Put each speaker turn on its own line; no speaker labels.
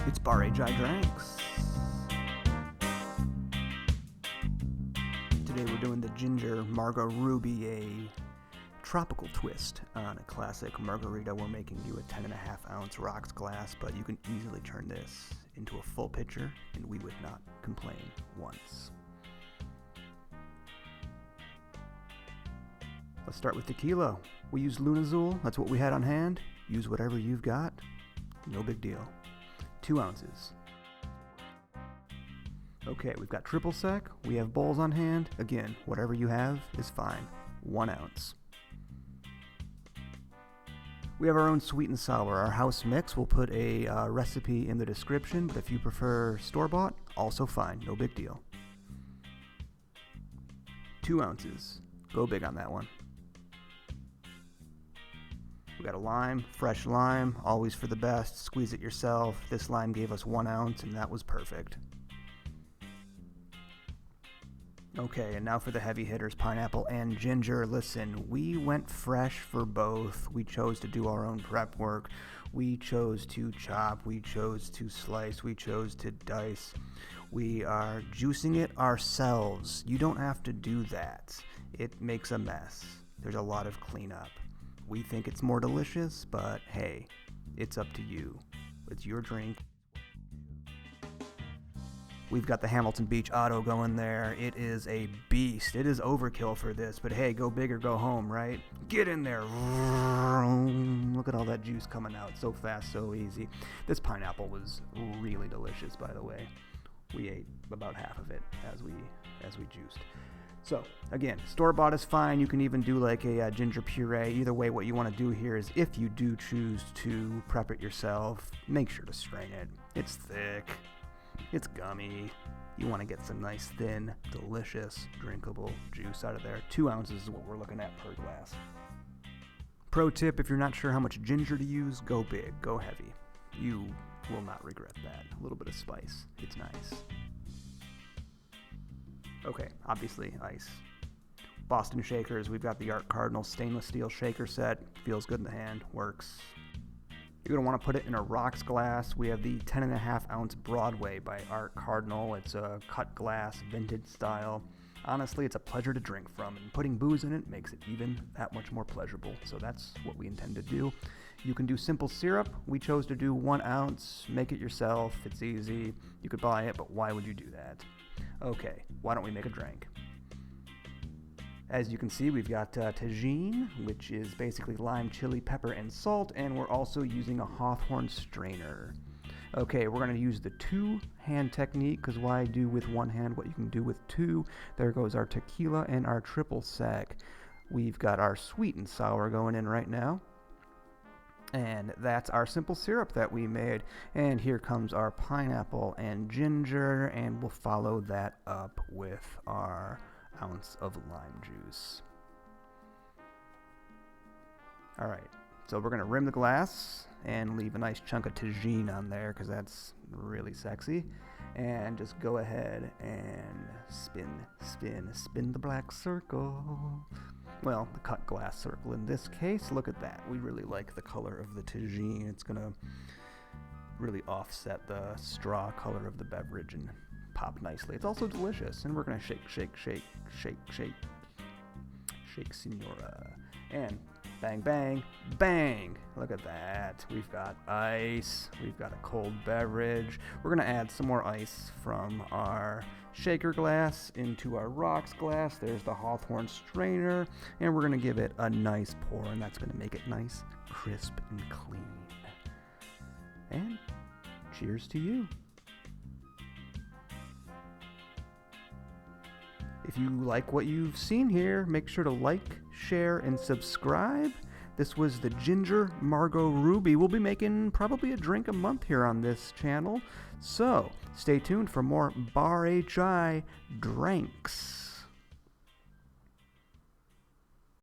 It's baRHI-DRANKS. Today we're doing the Ginger Margo Ruby, a tropical twist on a classic Margarita. We're making you a 10.5 ounce rocks glass, but you can easily turn this into a full pitcher and we would not complain once. Let's start with tequila. We used Lunazul, that's what we had on hand. Use whatever you've got, no big deal. 2 ounces. Okay, we've got triple sec, we have bowls on hand. Again, whatever you have is fine. 1 ounce. We have our own sweet and sour, our house mix. We'll put a recipe in the description, but if you prefer store-bought, also fine, no big deal. 2 ounces. Go big on that one. We got a lime, fresh lime, always for the best. Squeeze it yourself. This lime gave us 1 ounce, and that was perfect. Okay, and now for the heavy hitters, pineapple and ginger. Listen, we went fresh for both. We chose to do our own prep work. We chose to chop. We chose to slice. We chose to dice. We are juicing it ourselves. You don't have to do that. It makes a mess. There's a lot of cleanup. We think it's more delicious, but hey, it's up to you. It's your drink. We've got the Hamilton Beach Auto going there. It is a beast. It is overkill for this, but hey, go big or go home, right? Get in there. Look at all that juice coming out so fast, so easy. This pineapple was really delicious, by the way. We ate about half of it as we juiced. So again, store-bought is fine. You can even do like a ginger puree. Either way, what you want to do here is if you do choose to prep it yourself, make sure to strain it. It's thick. It's gummy. You want to get some nice, thin, delicious, drinkable juice out of there. 2 ounces is what we're looking at per glass. Pro tip, if you're not sure how much ginger to use, go big, go heavy. You will not regret that. A little bit of spice. It's nice. Okay, obviously ice. Boston shakers, we've got the Art Cardinal stainless steel shaker set. Feels good in the hand, works. You're going to want to put it in a rocks glass. We have the 10.5 ounce Broadway by Art Cardinal. It's a cut glass, vintage style. Honestly, it's a pleasure to drink from, and putting booze in it makes it even that much more pleasurable. So that's what we intend to do. You can do simple syrup. We chose to do 1 ounce. Make it yourself. It's easy. You could buy it, but why would you do that? Okay, why don't we make a drink? As you can see, we've got Tajin, which is basically lime, chili, pepper, and salt, and we're also using a Hawthorn strainer. Okay, we're going to use the 2-hand technique, because why do with 1 hand what you can do with 2? There goes our tequila and our triple sec. We've got our sweet and sour going in right now. And that's our simple syrup that we made. And here comes our pineapple and ginger, and we'll follow that up with our ounce of lime juice. All right, so we're gonna rim the glass and leave a nice chunk of Tajin on there because that's really sexy. And just go ahead and spin the black circle. Well, the cut glass circle in this case. Look at that. We really like the color of the Tajin. It's gonna really offset the straw color of the beverage and pop nicely. It's also delicious, and we're gonna shake, senora. And bang, bang, bang. Look at that. We've got ice. We've got a cold beverage. We're gonna add some more ice from our shaker glass into our rocks glass. There's the Hawthorn strainer, and we're gonna give it a nice pour, and that's gonna make it nice, crisp, and clean. And cheers to you. If you like what you've seen here, make sure to like, share, and subscribe. This was the Ginger Margo Ruby. We'll be making probably a drink a month here on this channel. So stay tuned for more baRHI-DRANKS.